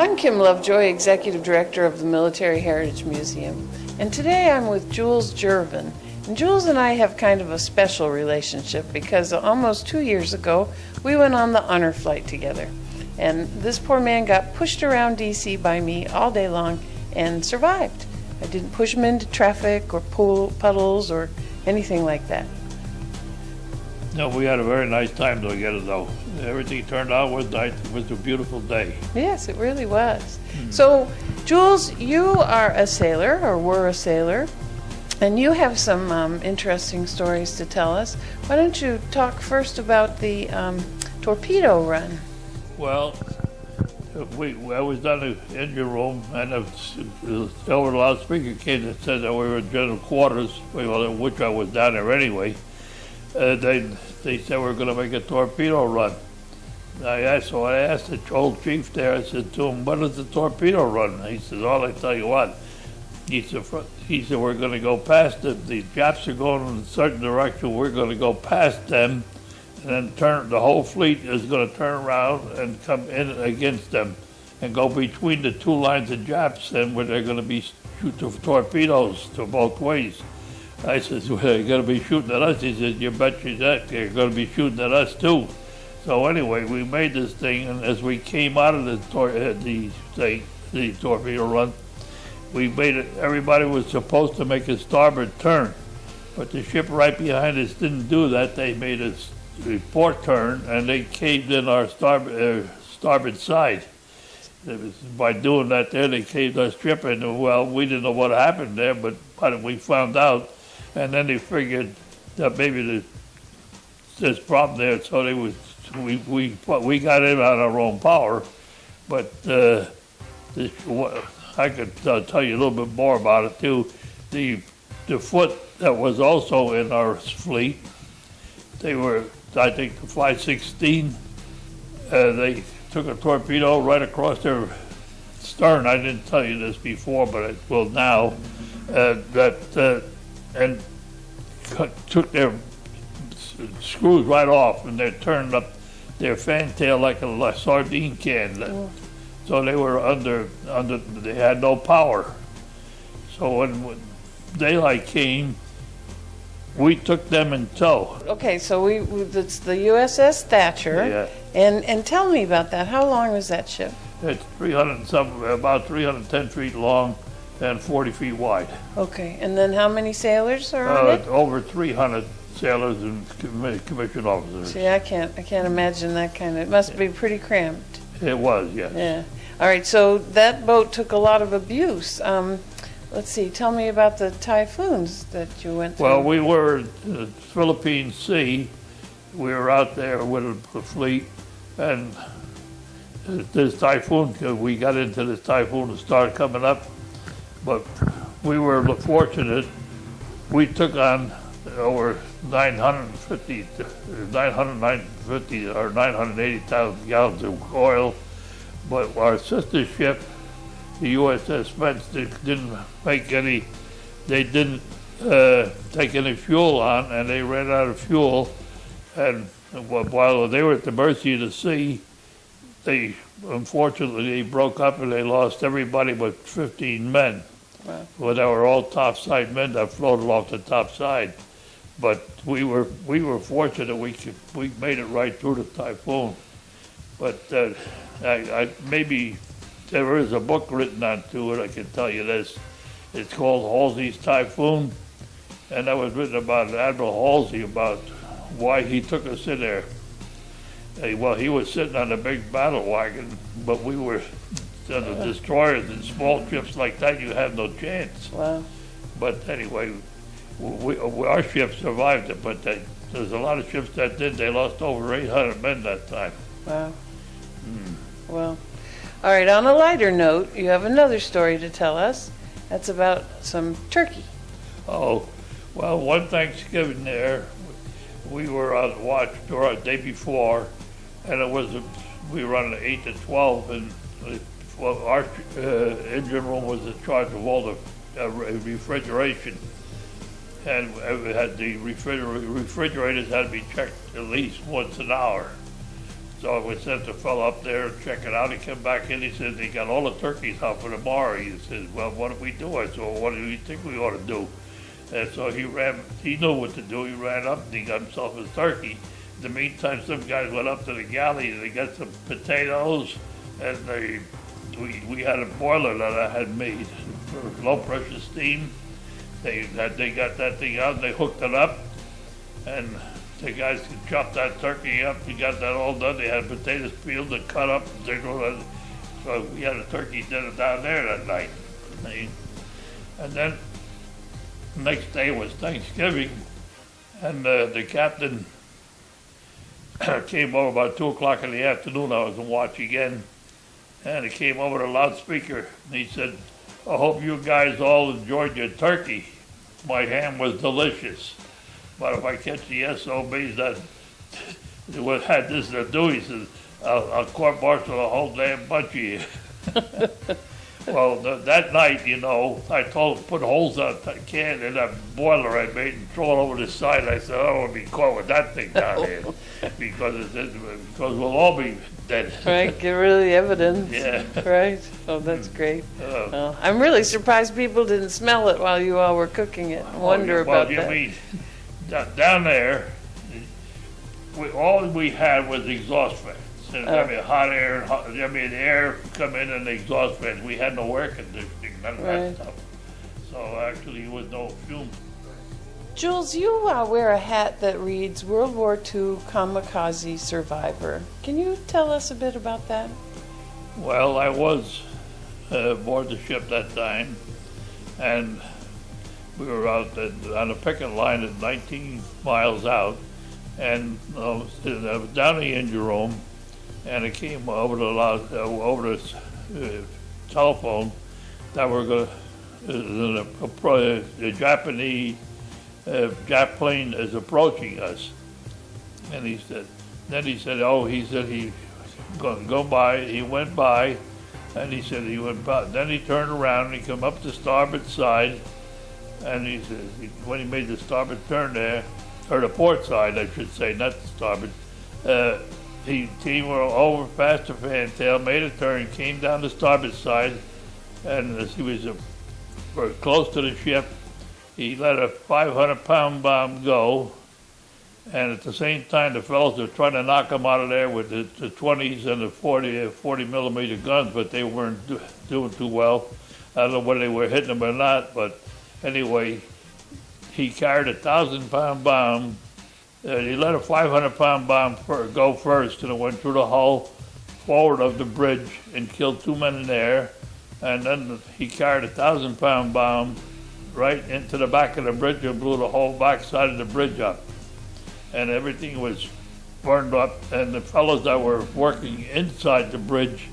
I'm Kim Lovejoy, Executive Director of the Military Heritage Museum, and today I'm with Julius Gervan. And Jules and I have kind of a special relationship because almost 2 years ago we went on the honor flight together. And this poor man got pushed around DC by me all day long and survived. I didn't push him into traffic or puddles or anything like that. No, we had a very nice time together, though. Everything turned out was nice. It was a beautiful day. Yes, it really was. So, Jules, you are a sailor, or were a sailor, and you have some interesting stories to tell us. Why don't you talk first about the torpedo run? Well, I was down in the engine room, and over the loudspeaker came that said that we were in general quarters, well, which I was down there anyway. They said we were going to make a torpedo run. So I asked the old chief there, I said to him, what is the torpedo run? He said, oh, I tell you what. He said we're going to go past them. The Japs are going in a certain direction. We're going to go past them, and then the whole fleet is going to turn around and come in against them and go between the two lines of Japs, and where they're going to be shooting torpedoes to both ways. I said, well, they're going to be shooting at us. He said, you bet you that. They're going to be shooting at us, too. So anyway, we made this thing, and as we came out of the torpedo run, we made it. Everybody was supposed to make a starboard turn, but the ship right behind us didn't do that. They made a port turn, and they caved in our starboard side. By doing that there, they caved our ship in. Well, we didn't know what happened there, but we found out. And then they figured that maybe there's problem there, so we got in on our own power. But I could tell you a little bit more about it too. The foot that was also in our fleet, they were, I think, the 516. They took a torpedo right across their stern. I didn't tell you this before, but I will now. And took their screws right off, and they turned up their fantail like a sardine can. Oh. So they were they had no power. So when daylight came, we took them in tow. Okay, so it's the USS Thatcher. Yeah. And tell me about that. How long was that ship? It's about 310 feet long and 40 feet wide. Okay, and then how many sailors are on it? Over 300 sailors and commissioned officers. See, I can't imagine that kind of. It must be pretty cramped. It was, yes. Yeah. All right, so that boat took a lot of abuse. Let's see. Tell me about the typhoons that you went through. Well, we were in the Philippine Sea. We were out there with the fleet, and this typhoon. We got into this typhoon and started coming up. But we were fortunate. We took on over 950 or 980,000 gallons of oil. But our sister ship, the USS Mate, didn't make any. They didn't take any fuel on, and they ran out of fuel. And while they were at the mercy of the sea, unfortunately, they broke up and they lost everybody but 15 men. Wow. Well, they were all topside men that floated off the top side. But we were fortunate. We made it right through the typhoon. But maybe there is a book written onto it. I can tell you this. It's called Halsey's Typhoon, and that was written about Admiral Halsey about why he took us in there. Well, he was sitting on a big battle wagon, but we were on the destroyers and small ships like that. You have no chance. Wow. But anyway, our ship survived it, but there's a lot of ships that did. They lost over 800 men that time. Wow. Well, all right, on a lighter note, you have another story to tell us. That's about some turkey. Oh, well, one Thanksgiving there, we were on watch the day before, and we were on 8 to 12, and our engine room was in charge of all the refrigeration, and it had the refrigerators had to be checked at least once an hour. So we sent the fellow up there and check it out. He came back in. He said they got all the turkeys out for tomorrow. He said, "Well, what do we do?" I said, "Well, what do you think we ought to do?" And so he ran. He knew what to do. He ran up and he got himself a turkey. In the meantime, some guys went up to the galley and they got some potatoes, and we had a boiler that I had made for low pressure steam. They got that thing out and they hooked it up, and the guys could chop that turkey up. We got that all done. They had potatoes peeled and cut up. So we had a turkey dinner down there that night. And then the next day was Thanksgiving, and the captain came over about 2 o'clock in the afternoon. I was on watch again, and he came over the loudspeaker, and he said, "I hope you guys all enjoyed your turkey. My ham was delicious. But if I catch the SOBs that had this to do," he says, I'll court-martial the whole damn bunch of you." Well, that night, I told him put holes on the can in that boiler I made and throw it over the side. I said, "I don't want to be caught with that thing down here because we'll all be dead." Right, get rid of the evidence. Yeah. Right. Oh, that's great. Well, I'm really surprised people didn't smell it while you all were cooking it. I wonder about that. Well, you mean, down there, all we had was exhaust fans. And, hot air, the air come in and the exhaust fans. We had no air conditioning, none of that stuff. So actually, there was no fume. Jules, you wear a hat that reads World War II Kamikaze Survivor. Can you tell us a bit about that? Well, I was aboard the ship that time, and we were out on a picket line at 19 miles out, and I was down in the engine room, and it came over the telephone that we're going the Japanese Jap plane is approaching us, and he said he go by. He went by, and he said he went by. Then he turned around and he come up the starboard side. And he says, when he made the starboard turn there, or the port side, I should say, not the starboard, he came over past the fantail, made a turn, came down the starboard side, and as he was close to the ship, he let a 500-pound bomb go, and at the same time, the fellows were trying to knock him out of there with the 20s and the 40 millimeter guns, but they weren't doing too well. I don't know whether they were hitting him or not, but anyway, he carried a 1,000-pound bomb. He let a 500-pound bomb go first, and it went through the hull forward of the bridge and killed 2 men in there. And then he carried a 1,000-pound bomb right into the back of the bridge and blew the whole back side of the bridge up. And everything was burned up. And the fellows that were working inside the bridge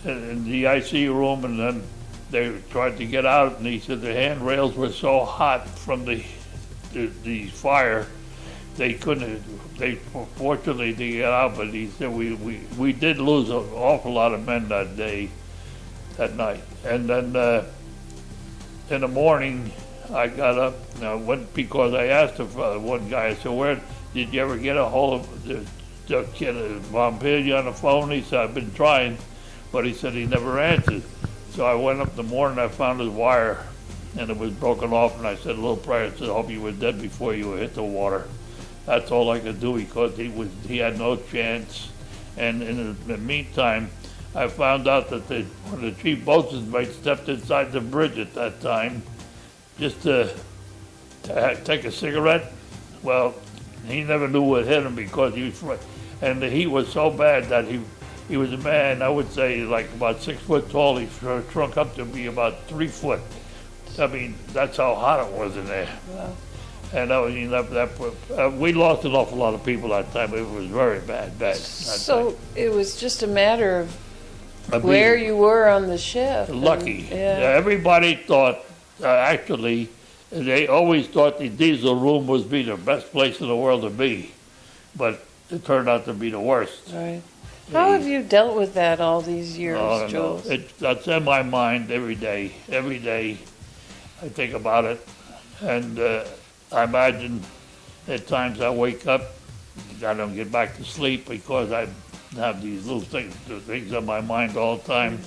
in the IC room, and then they tried to get out, and he said the handrails were so hot from the fire, they couldn't. Fortunately they got out, but he said we did lose an awful lot of men that night. And then in the morning, I got up and I went because I asked one guy. I said, "Where did you ever get a hold of the kid Montpelier on the phone?" He said, "I've been trying," but he said he never answered. So I went up in the morning, I found his wire, and it was broken off, and I said a little prayer. I said, "I hope you were dead before you hit the water." That's all I could do because he had no chance. And in the meantime, I found out that one of the chief boatswain's mates stepped inside the bridge at that time just to take a cigarette. Well, he never knew what hit him because and the heat was so bad that he was a man, I would say, like about 6 foot tall. He shrunk up to be about 3 foot. I mean, that's how hot it was in there. Wow. And we lost an awful lot of people that time. It was very bad. So it was just a matter of where you were on the ship. Lucky. Everybody thought, actually, they always thought the diesel room would be the best place in the world to be. But it turned out to be the worst. Right. How have you dealt with that all these years, Jules? That's in my mind every day. Every day I think about it. And I imagine at times I wake up, I don't get back to sleep because have these little things on my mind all the time.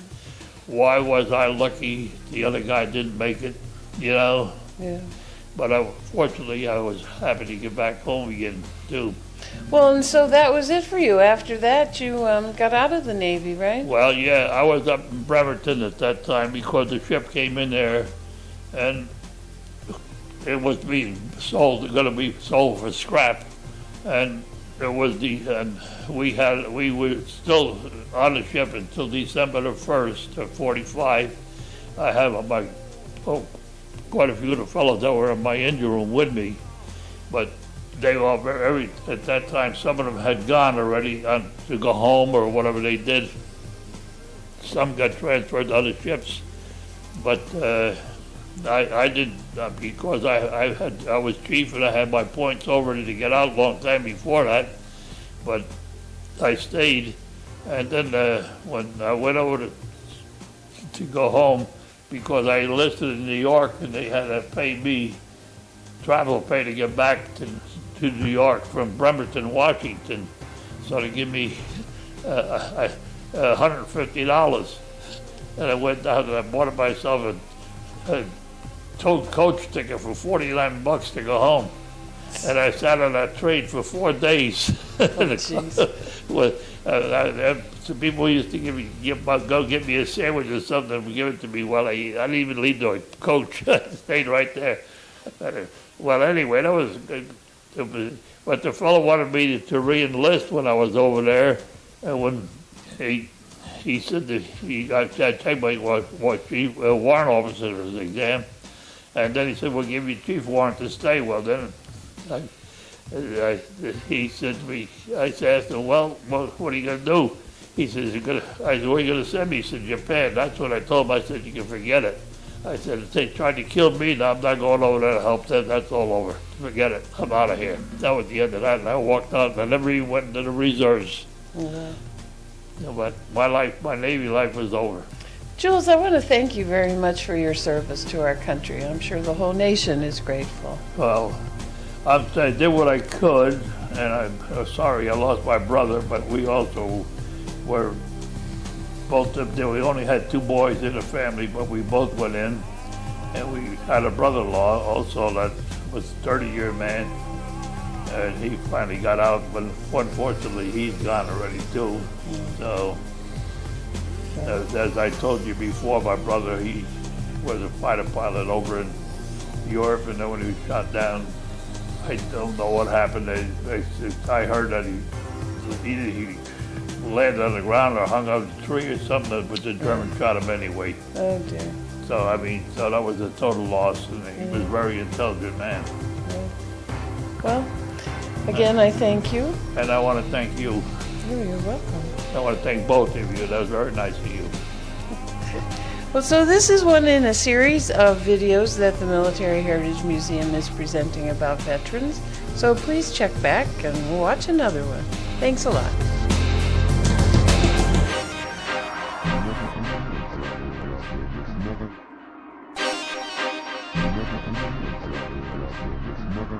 Why was I lucky the other guy didn't make it, you know? Yeah. But fortunately, I was happy to get back home again, too. Well, and so that was it for you. After that, you got out of the Navy, right? Well, yeah, I was up in Bremerton at that time because the ship came in there, and it was going to be sold for scrap, and it was and we were still on the ship until December the 1st of '45. I have quite a few of the fellows that were in my engine room with me, but they all at that time, some of them had gone already to go home or whatever they did. Some got transferred to other ships, but I did because I was chief and I had my points all ready to get out a long time before that, but I stayed, and then when I went over to go home, because I enlisted in New York and they had to pay me travel pay to get back to New York from Bremerton, Washington. So they give me $150. And I went down and I bought myself a coach ticket for $49 to go home. And I sat on that train for 4 days. Some people used to go get me a sandwich or something and give it to me while I eat. I didn't even leave the coach. I stayed right there. Well, anyway, but the fellow wanted me to re-enlist when I was over there, and when he said that I take my warrant officer's exam, and then he said, "We'll give you chief warrant to stay." Well, then he said to me, I asked him, "Well, what are you going to do?" He says, I said, "Where are you going to send me?" He said, "Japan." That's what I told him. I said, "You can forget it." I said, "If they tried to kill me, now I'm not going over there to help them. That's all over. Forget it. I'm out of here." That was the end of that. And I walked out, and I never even went into the reserves. Mm-hmm. But my Navy life was over. Jules, I want to thank you very much for your service to our country. I'm sure the whole nation is grateful. Well, I did what I could, and I'm sorry I lost my brother, but we also were both of them. We only had 2 boys in the family, but we both went in, and we had a brother-in-law also that was a 30-year man, and he finally got out, but unfortunately he's gone already too. So, as I told you before, my brother, he was a fighter pilot over in Europe, and then when he was shot down, I don't know what happened. I heard that he landed on the ground or hung out a tree or something, but the German shot him anyway. Oh dear. So that was a total loss, and he was a very intelligent man. Well, again, I thank you. And I want to thank you. Oh, you're welcome. I want to thank both of you. That was very nice of you. Well, so this is one in a series of videos that the Military Heritage Museum is presenting about veterans. So please check back and watch another one. Thanks a lot. Never